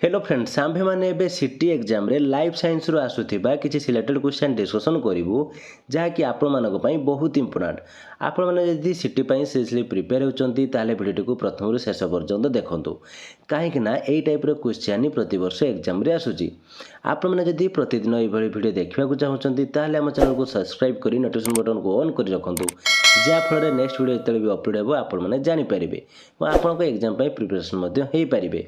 Hello friends आम्भे मैंने एबे city exam रे लाइफ साइंस रु आसुथिबा किछि सिलेक्टेड क्वेश्चन डिस्कशन करिवु जहाँकि आपण मानक पई बहुत इंपोर्टेंट। आपण माने जदि सिटी पई सीरियसली प्रिपेयर होचंती ताले वीडियो को प्रथम रु शेष पर्यंत देखंतु काहेकि ना एई टाइप रो क्वेश्चन प्रति वर्ष एग्जाम रे आसुची। आपण माने जदि प्रतिदिन एई भली वीडियो देखिबा को चाहउचंती ताले हम चैनल को सब्सक्राइब करी नोटिफिकेशन बटन को ऑन करी रखंतु जा फल नेक्स्ट वीडियो जतले भी अपलोड हेबो आपण माने जानि परिबे व आपण को एग्जाम पई प्रिपरेशन मध्ये हेई परिबे।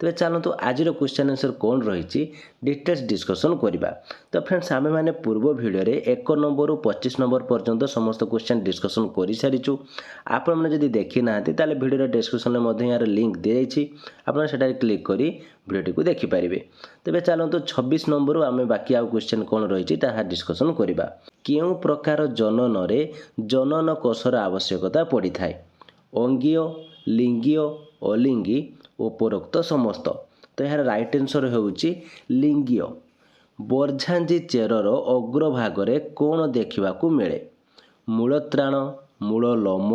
तेज चलतु आज क्वेश्चन आंसर कौन रही डिटेल्स डिस्कसन करवा। तो फ्रेंड्स आम मैंने पूर्व वीडियो रे 1 नंबर रु 25 नंबर पर्यंत समस्त क्वेश्चन डिस्कसन कर सारीचु। आपण मैंने जदि देखी ना ताले वीडियो डिस्कसन में यार लिंक दी जाइए आपड़ से क्लिक कर वीडियो को देखिपारे। तेज चलतु 26 नंबर रु आम बाकी आउ क्वेश्चन कौन रही डिस्कसन करवा। क्यों प्रकार जनन रे जनन कोशर आवश्यकता पड़ी थाए अंगीय लिंगीय अलिंगी उपरोक्त समस्त। तो यार राइट आंसर होउची लिंगीय। बरझांजी चेरर अग्रभागरे कौन देखा मिले मूलत्राण मूल लोम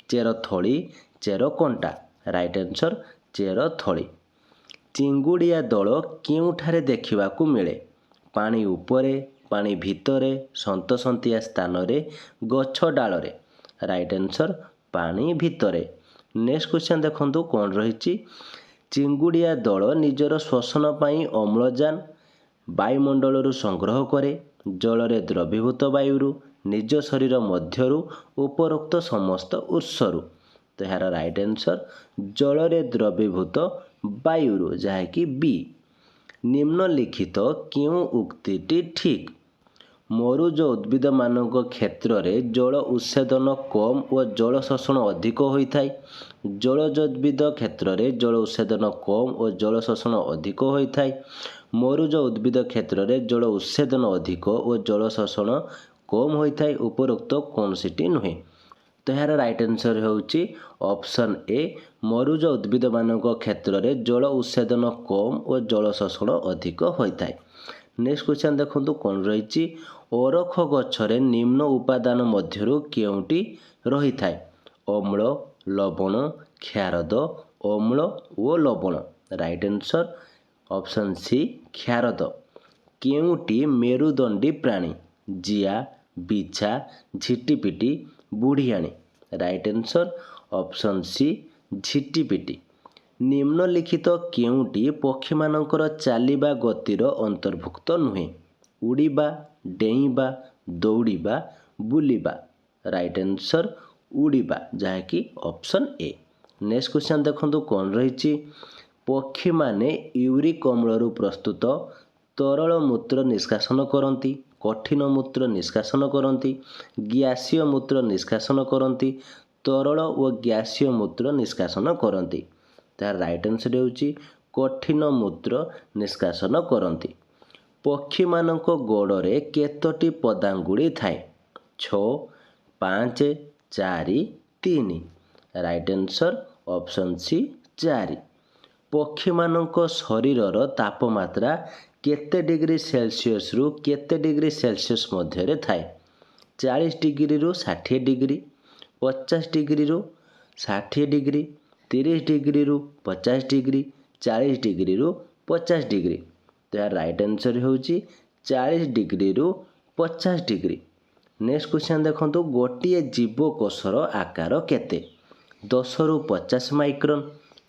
चेर थली चेर कंटा। राइट आंसर चेर थली। चिंगुड़िया दल केउठारे देखा मिले पानी उपरे पानी भितरे सन्तसंतिया स्थान रे गछ डालरे। राइट आंसर पानी भितरे। नेक्स्ट क्वेश्चन देखंतु कौन रही चिंगुड़िया दल निजर श्वसन पाई अम्लजान वायुमंडल संग्रह करे जल द्रवीभूत वायु निज शरीर मध्यरु उपरोक्त समस्त उत्सरु। तो यार राइट आंसर जल द्रवीभूत वायु जहाँकि बी। निम्नलिखित क्यों उक्तिटी ठीक मरुज उद्भिद मानक क्षेत्र में जल उत्सेदन कम और जल शोषण अधिक होता है। जलज उद्भिद क्षेत्र में जल उत्सेदन कम और जल शोषण अधिक होता है। मरुज उद्भिद क्षेत्र में जल उत्सेदन अधिक और जल शोषण कम होता है। उपरोक्त कौन सीटी नुहे। तो यार राइट आंसर होउची ऑप्शन ए मरुज उद्भिद मानक क्षेत्र में जल उत्सेदन कम और जल शोषण अधिक होता है। नेक्स्ट क्वेश्चन देखंतु कौन रही अरख गछरे निम्न उपादान मध्यरु केउटी रही थाए अम्ल लवण क्षारद अम्ल और लवण। राइट आंसर ऑप्शन सी क्षारद। केउटी मेरुदंडी प्राणी जिया बिछा झिटिपिटी बुढ़ियाणी। राइट आंसर ऑप्शन सी झिटिपिटी। निम्नलिखित केउटी पक्षी मानकर चलिबा गतिर अंतर्भुक्त नुहे उड़ीबा डेइबा दौड़ीबा बुलिबा। राइट आंसर उड़ीबा जहाँकि ऑप्शन ए। नेक्स्ट क्वेश्चन देखंतु कौन रही पक्षी माने यूरिक अम्ल प्रस्तुत तरल मूत्र निष्कासन करती कठिन मूत्र निष्कासन करती गैसीय मूत्र निष्कासन करती तरल और गैसीय मूत्र निष्कासन करती। तार राइट आंसर होउची कठिन मूत्र निष्कासन करती। पक्षी मानक गोड़े केतोटी पदांगुड़ी थाए 6 5 4 3। Right answer option C 4। पक्षी मानक शरीरर तापमात्रा केते डिग्री सेल्सियस रु केते डिग्री सेल्सियस मध्य थाए 40 डिग्री रु 60 डिग्री 50 डिग्री रु 60 डिग्री 30 डिग्री रु 50 डिग्री 40 डिग्री रु 50 डिग्री। तो यार राइट आंसर होउची 40 डिग्री रु 50 डिग्री। नेक्स्ट क्वेश्चन देखंतु गोटिए जीवकोशर आकार केते 10 रु 50 माइक्रोन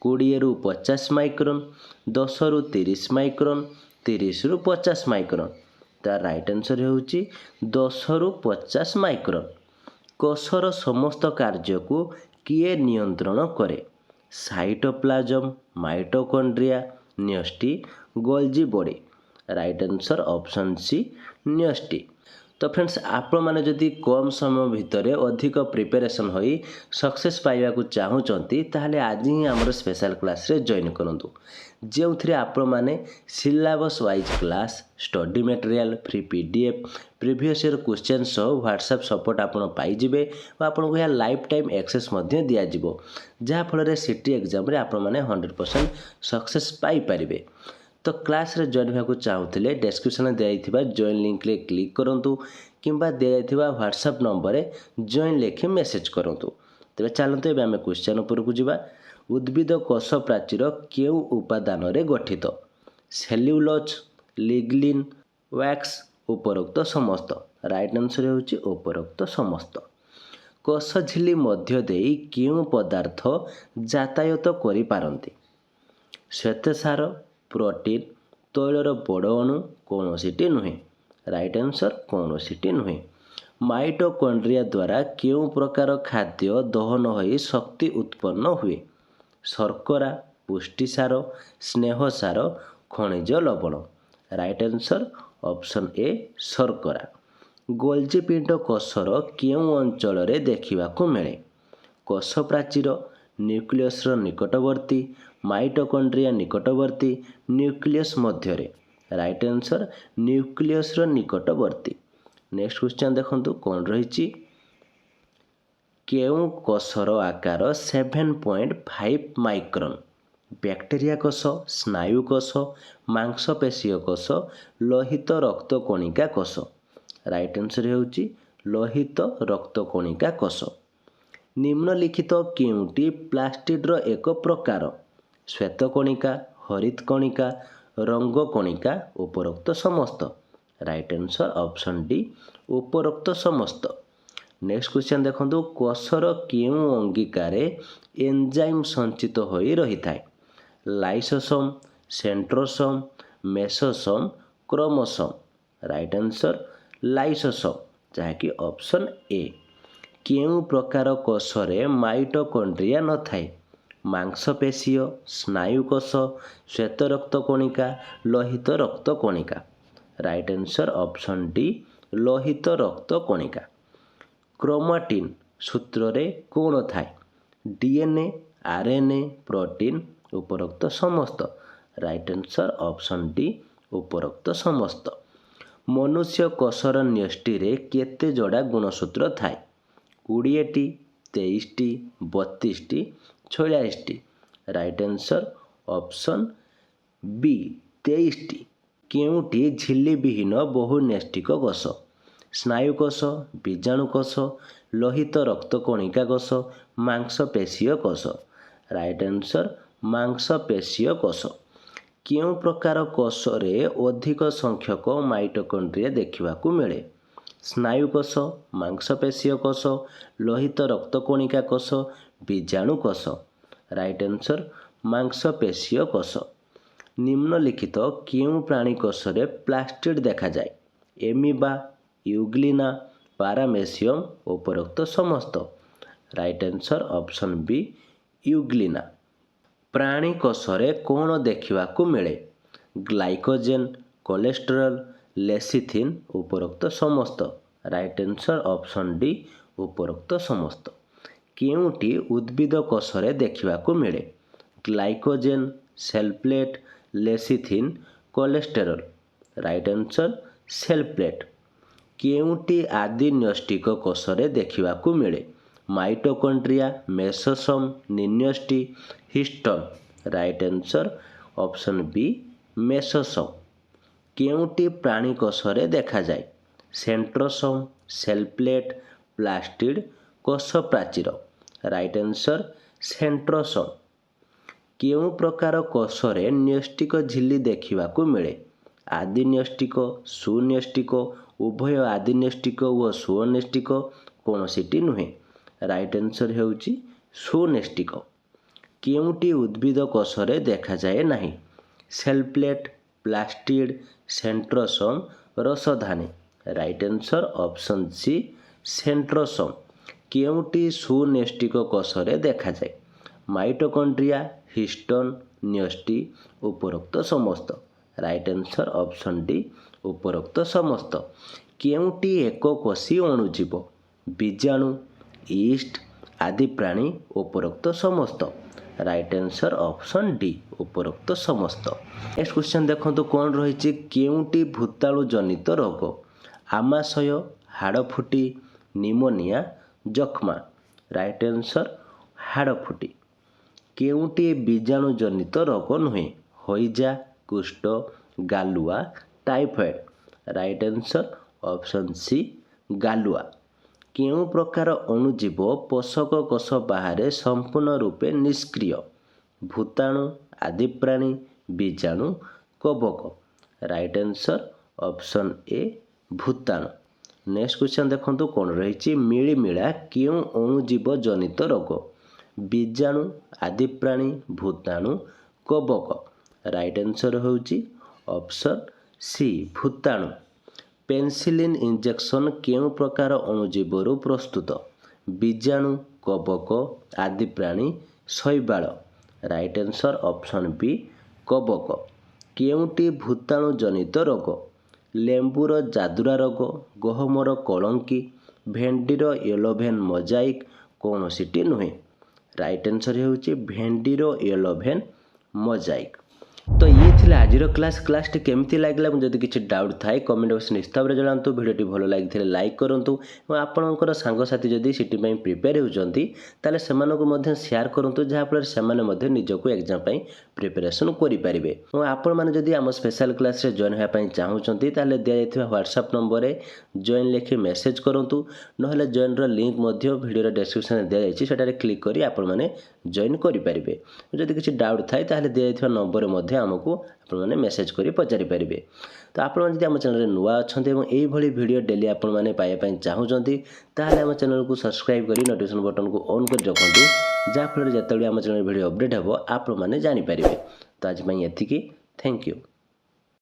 20 रु 50 माइक्रोन 10 रु 30 माइक्रोन 30 रु 50 माइक्रोन। तार राइट आंसर होउची 10 रु 50 माइक्रोन। कोशर समस्त कार्य को किए नियंत्रण करे साइटोप्लाज्म माइटोकॉन्ड्रिया न्यष्टि Golgi body. Right answer option C न्यष्टि। तो फ्रेंड्स आपण माने जदि कम समय भितर अधिक प्रिपरेशन होई सक्सेस पाइबा को चाहूचंती ताहले आज ही हमर स्पेशल क्लास रे जॉइन करंतु जो थ्री आपण माने syllabus wise class study material free PDF previous year question सह व्हाट्सएप सपोर्ट आपण पाई जिवे और आपण को या लाइफ टाइम एक्सेस मध्य दिया जिवो जहा फल रे सिटी एग्जाम रे आपण माने 100% सक्सेस पाई परिबे। तो क्लास रे जॉइन होगा चाहूले डिस्क्रिप्शन दिया जॉइन लिंक रे क्लिक करूँ किंबा दिया व्हाट्सएप नंबर रे जॉइन लिखि मेसेज करूँ। तेज चलते आम क्वेश्चन उपरकू जावा उद्भिद कोश प्राचीर केउ उपादान रे गठित ସେଲ୍ୟୁଲୋଜ୍, ଲିଗ୍ନିନ୍, ୱାକ୍ସ, ଉପରୋକ୍ତ ସମସ୍ତ। ରାଇଟ୍ ଆନ୍ସର୍ ହେଉଛି ଉପରୋକ୍ତ ସମସ୍ତ। କୋଷ ଝିଲ୍ଲି ମଧ୍ୟ ଦେଇ କେଉଁ ପଦାର୍ଥ ଯାତାୟତ କରିପାରନ୍ତି? ଶ୍ୱେତସାର, ପ୍ରୋଟିନ୍, ତୈଳର ବଡ଼ ଅଣୁ, କୌଣସିଟି ନୁହେଁ। ରାଇଟ୍ ଆନ୍ସର୍ କୌଣସିଟି ନୁହେଁ। ମାଇଟୋକଣ୍ଡ୍ରିଆ ଦ୍ୱାରା କେଉଁ ପ୍ରକାର ଖାଦ୍ୟ ଦହନ ହୋଇ ଶକ୍ତି ଉତ୍ପନ୍ନ ହୁଏ? ଶର୍କରା, ପୁଷ୍ଟିସାର, ସ୍ନେହସାର, ଖଣିଜ ଲବଣ। ରାଇଟ୍ ଆନ୍ସର୍ ଅପସନ୍ ଏ ଶର୍କରା। ଗୋଲ୍ଜି ପିଣ୍ଡ କୋଷର କେଉଁ ଅଞ୍ଚଳରେ ଦେଖିବାକୁ ମିଳେ? କୋଷ ପ୍ରାଚୀର, ନ୍ୟୁକ୍ଲିୟସ୍ର ନିକଟବର୍ତ୍ତୀ, ମାଇଟୋକଣ୍ଡ୍ରିଆ ନିକଟବର୍ତ୍ତୀ, ନ୍ୟୁକ୍ଲିୟସ୍ ମଧ୍ୟରେ। ରାଇଟ୍ ଆନ୍ସର୍ ନ୍ୟୁକ୍ଲିୟସ୍ର ନିକଟବର୍ତ୍ତୀ। ନେକ୍ସଟ କ୍ୱେଶ୍ଚନ୍ ଦେଖନ୍ତୁ କ'ଣ ରହିଛି। କେଉଁ କୋଷର ଆକାର 7.5 ମାଇକ୍ରନ୍? ବ୍ୟାକ୍ଟେରିଆ କୋଷ, ସ୍ନାୟୁ କୋଷ, ମାଂସପେଶୀୟ କୋଷ, ଲୋହିତ ରକ୍ତକଣିକା କୋଷ। ରାଇଟ୍ ଆନ୍ସର୍ ହେଉଛି ଲୋହିତ ରକ୍ତକଣିକା କୋଷ। ନିମ୍ନଲିଖିତ କେଉଁଟି ପ୍ଲାଷ୍ଟିଡ୍ର ଏକ ପ୍ରକାର? ଶ୍ୱେତକଣିକା, ହରିତକଣିକା, ରଙ୍ଗକଣିକା, ଉପରୋକ୍ତ ସମସ୍ତ। ରାଇଟ୍ ଆନ୍ସର୍ ଅପସନ୍ ଡି ଉପରୋକ୍ତ ସମସ୍ତ। ନେକ୍ସଟ କ୍ୱେଶ୍ଚନ୍ ଦେଖନ୍ତୁ କୋଷର କେଉଁ ଅଙ୍ଗିକାରେ ଏନ୍ଜାଇମ୍ ସଞ୍ଚିତ ହୋଇ ରହିଥାଏ? ଲାଇସୋସୋମ୍, ସେଣ୍ଟ୍ରୋସୋମ୍, ମେସୋସୋମ୍, କ୍ରୋମୋସୋମ୍। ରାଇଟ୍ ଆନ୍ସର୍ ଲାଇସୋସୋମ୍, ଯାହାକି ଅପସନ୍ ଏ। କେଉଁ ପ୍ରକାର କୋଷରେ ମାଇଟୋକଣ୍ଡ୍ରିଆ ନଥାଏ? ମାଂସପେଶୀୟ, ସ୍ନାୟୁକୋଷ, ଶ୍ୱେତରକ୍ତକଣିକା, ଲୋହିତ ରକ୍ତକଣିକା। ରାଇଟ୍ ଆନ୍ସର୍ ଅପସନ୍ ଡି ଲୋହିତ ରକ୍ତକଣିକା। କ୍ରୋମାଟିନ୍ ସୂତ୍ରରେ କ'ଣ ଥାଏ? DNA, RNA, ପ୍ରୋଟିନ୍, ଉପରୋକ୍ତ ସମସ୍ତ। ରାଇଟ୍ ଆନ୍ସର୍ ଅପସନ୍ ଡି ଉପରୋକ୍ତ ସମସ୍ତ। ମନୁଷ୍ୟ କୋଷର ନ୍ୟଷ୍ଟିରେ କେତେ ଯୋଡ଼ା ଗୁଣସୂତ୍ର ଥାଏ? 20ଟି, 23ଟି, 32ଟି, 46ଟି। ରାଇଟ୍ ଆନ୍ସର୍ ଅପସନ୍ ବି 23ଟି। କେଉଁଟି ଝିଲ୍ଲିବିହୀନ ବହୁନ୍ୟଷ୍ଟିକ କୋଷ? ସ୍ନାୟୁକୋଷ, ବୀଜାଣୁକୋଷ, ଲୋହିତ ରକ୍ତକଣିକା କୋଷ, ମାଂସପେଶୀୟ କୋଷ। ରାଇଟ୍ ଆନ୍ସର୍ ମାଂସପେଶୀୟ କୋଷ। କେଉଁ ପ୍ରକାର କୋଷରେ ଅଧିକ ସଂଖ୍ୟକ ମାଇଟୋକଣ୍ଡ୍ରିଆ ଦେଖିବାକୁ ମିଳେ? ସ୍ନାୟୁକୋଷ, ମାଂସପେଶୀୟ କୋଷ, ଲୋହିତ ରକ୍ତକଣିକା କୋଷ, ବୀଜାଣୁକୋଷ। ରାଇଟ୍ ଆନ୍ସର୍ ମାଂସପେଶୀୟ କୋଷ। ନିମ୍ନଲିଖିତ କେଉଁ ପ୍ରାଣୀ କୋଷରେ ପ୍ଲାଷ୍ଟିଡ୍ ଦେଖାଯାଏ? ଏମିବା, ୟୁଗ୍ଲିନା, ପାରାମେସିୟମ୍, ଉପରୋକ୍ତ ସମସ୍ତ। Right answer option B euglena. ପ୍ରାଣୀ କୋଷରେ କ'ଣ ଦେଖିବାକୁ ମିଳେ? ଗ୍ଲାଇକୋଜେନ୍, କୋଲେଷ୍ଟରଲ୍, ଲେସିଥିନ୍, ଉପରୋକ୍ତ ସମସ୍ତ। ରାଇଟ୍ ଆନ୍ସର୍ ଅପସନ୍ ଡି ଉପରୋକ୍ତ ସମସ୍ତ। କେଉଁଟି ଉଦ୍ଭିଦ କୋଷରେ ଦେଖିବାକୁ ମିଳେ? Glycogen, cell plate, lecithin, cholesterol. Right answer cell plate. କେଉଁଟି ଆଦିନ୍ୟଷ୍ଟିକ କୋଷରେ ଦେଖିବାକୁ ମିଳେ? ମାଇଟୋକଣ୍ଡ୍ରିଆ, ମେସୋସୋମ୍, ନିନ୍ୟଷ୍ଟି, histone. Right answer option B mesosome. କେଉଁଟି ପ୍ରାଣୀ କୋଷରେ ଦେଖାଯାଏ? ସେଣ୍ଟ୍ରୋସୋମ୍, ସେଲ୍ ପ୍ଲେଟ୍, ପ୍ଲାଷ୍ଟିଡ୍, କୋଷ ପ୍ରାଚୀର। Right answer centrosome. କେଉଁ ପ୍ରକାର କୋଷରେ ନ୍ୟଷ୍ଟିକ ଝିଲ୍ଲି ଦେଖିବାକୁ ମିଳେ? ଆଦିନ୍ୟଷ୍ଟିକ, ସୁନ୍ୟଷ୍ଟିକ, ଉଭୟ ଆଦିନ୍ୟଷ୍ଟିକ ଓ ସୁନ୍ୟଷ୍ଟିକ, କୌଣସିଟି ନୁହେଁ। ରାଇଟ୍ ଆନ୍ସର୍ ହେଉଛି ସୁନ୍ୟଷ୍ଟିକ। କେଉଁଟି ଉଦ୍ଭିଦ କୋଷରେ ଦେଖାଯାଏ ନାହିଁ? ସେଲ୍ ପ୍ଲେଟ୍, ପ୍ଲାଷ୍ଟିଡ୍, ସେଣ୍ଟ୍ରୋସୋମ୍, ରସଧାନୀ। Right answer option C centrosome. କେଉଁଟି ସୁନ୍ୟଷ୍ଟିକ କୋଷରେ ଦେଖାଯାଏ? ମାଇଟୋକଣ୍ଡ୍ରିଆ, ହିଷ୍ଟୋନ୍, ନ୍ୟଷ୍ଟି, ଉପରୋକ୍ତ ସମସ୍ତ। ରାଇଟ୍ ଆନ୍ସର୍ ଅପସନ୍ ଡି ଉପରୋକ୍ତ ସମସ୍ତ। କେଉଁଟି ଏକକୋଷୀ ଅଣୁଜୀବ? ବୀଜାଣୁ, ଇଷ୍ଟ, ଆଦି ପ୍ରାଣୀ, ଉପରୋକ୍ତ ସମସ୍ତ। ରାଇଟ୍ ଆନ୍ସର୍ ଅପସନ୍ ଡି ଉପରୋକ୍ତ ସମସ୍ତ। ନେକ୍ସଟ କ୍ୱେଶ୍ଚନ୍ ଦେଖନ୍ତୁ କ'ଣ ରହିଛି। କେଉଁଟି ଭୂତାଣୁ ଜନିତ ରୋଗ? ଆମାଶୟ, ହାଡ଼ଫୁଟି, ନିମୋନିଆ, ଯକ୍ଷ୍ମା। ରାଇଟ୍ ଆନ୍ସର୍ ହାଡ଼ଫୁଟି। କେଉଁଟି ବୀଜାଣୁ ଜନିତ ରୋଗ ନୁହେଁ? ହଇଜା, କୁଷ୍ଠ, ଗାଲୁଆ, typhoid. Right answer option C ଗାଲୁଆ। କେଉଁ ପ୍ରକାର ଅଣୁଜୀବ ପୋଷକ କୋଷ ବାହାରେ ସମ୍ପୂର୍ଣ୍ଣ ରୂପେ ନିଷ୍କ୍ରିୟ? ଭୂତାଣୁ, ଆଦିପ୍ରାଣୀ, ବୀଜାଣୁ, କବକ। ରାଇଟ୍ ଆନ୍ସର୍ ଅପସନ୍ ଏ ଭୂତାଣୁ। ନେକ୍ସଟ କ୍ୱେଶ୍ଚନ୍ ଦେଖନ୍ତୁ କ'ଣ ରହିଛି। ମିଳିମିଳା କେଉଁ ଅଣୁଜୀବ ଜନିତ ରୋଗ? ବୀଜାଣୁ, ଆଦିପ୍ରାଣୀ, ଭୂତାଣୁ, କବକ। ରାଇଟ୍ ଆନ୍ସର୍ ହେଉଛି ଅପସନ୍ ସି ଭୂତାଣୁ। ପେନିସିଲିନ୍ ଇଞ୍ଜେକ୍ସନ୍ କେଉଁ ପ୍ରକାର ଅଣୁଜୀବରୁ ପ୍ରସ୍ତୁତ? ବୀଜାଣୁ, କବକ, ଆଦିପ୍ରାଣୀ, ଶୈବାଳ। ରାଇଟ୍ ଆନ୍ସର୍ ଅପସନ୍ ବି କବକ। କେଉଁଟି ଭୂତାଣୁ ଜନିତ ରୋଗ? ଲେମ୍ବୁର ଜାଦୁରା ରୋଗ, ଗହମର କଳଙ୍କି, ଭେଣ୍ଡିର ୟେଲୋଭେନ୍ ମୋଜାଇକ୍ କୌଣସିଟି ନୁହେଁ। ରାଇଟ୍ ଆନ୍ସର୍ ହେଉଛି ଭେଣ୍ଡିର ୟେଲୋଭେନ୍ ମୋଜାଇକ୍। ତ ଇଏ ଥିଲା ଆଜିର କ୍ଲାସ୍ଟି କେମିତି ଲାଗିଲା ଏବଂ ଯଦି କିଛି ଡାଉଟ୍ ଥାଏ କମେଣ୍ଟ ବକ୍ସ ନିଶ୍ଚିତ ଭାବରେ ଜଣାନ୍ତୁ। ଭିଡ଼ିଓଟି ଭଲ ଲାଗିଥିଲେ ଲାଇକ୍ କରନ୍ତୁ ଏବଂ ଆପଣଙ୍କର ସାଙ୍ଗସାଥି ଯଦି ସିଟି ପାଇଁ ପ୍ରିପେୟାର ହେଉଛନ୍ତି ତାହେଲେ ସେମାନଙ୍କୁ ମଧ୍ୟ ସେୟାର କରନ୍ତୁ, ଯାହାଫଳରେ ସେମାନେ ମଧ୍ୟ ନିଜକୁ ଏକ୍ଜାମ୍ ପାଇଁ ପ୍ରିପାରେସନ୍ କରିପାରିବେ। ଏବଂ ଆପଣମାନେ ଯଦି ଆମ ସ୍ପେଶାଲ୍ କ୍ଲାସ୍ରେ ଜଏନ୍ ହେବା ପାଇଁ ଚାହୁଁଛନ୍ତି ତାହେଲେ ଦିଆଯାଇଥିବା ହ୍ୱାଟ୍ସଆପ୍ ନମ୍ବରରେ ଜଏନ୍ ଲେଖି ମେସେଜ୍ କରନ୍ତୁ, ନହେଲେ ଜଏନ୍ର ଲିଙ୍କ୍ ମଧ୍ୟ ଭିଡ଼ିଓର ଡେସ୍କ୍ରିପ୍ସନ୍ରେ ଦିଆଯାଇଛି, ସେଠାରେ କ୍ଲିକ୍ କରି ଆପଣମାନେ ଜଏନ୍ କରିପାରିବେ। ଯଦି କିଛି ଡାଉଟ୍ ଥାଏ ତାହେଲେ ଦିଆଯାଇଥିବା ନମ୍ବରରେ ମଧ୍ୟ ଆମକୁ ଆପଣମାନେ ମେସେଜ୍ କରି ପଚାରିପାରିବେ। ତ ଆପଣମାନେ ଯଦି ଆମ ଚ୍ୟାନେଲରେ ନୂଆ ଅଛନ୍ତି ଏବଂ ଏଇଭଳି ଭିଡ଼ିଓ ଡେଲି ଆପଣମାନେ ପାଇବା ପାଇଁ ଚାହୁଁଛନ୍ତି ତାହେଲେ ଆମ ଚ୍ୟାନେଲକୁ ସବସ୍କ୍ରାଇବ୍ କରି ନୋଟିଫିକେସନ୍ ବଟନକୁ ଅନ୍ କରି ରଖନ୍ତୁ, ଯାହାଫଳରେ ଯେତେବେଳେ ଆମ ଚ୍ୟାନେଲ ଭିଡ଼ିଓ ଅପଡ଼େଟ୍ ହେବ ଆପଣମାନେ ଜାଣିପାରିବେ। ତ ଆଜି ପାଇଁ ଏତିକି। Thank you.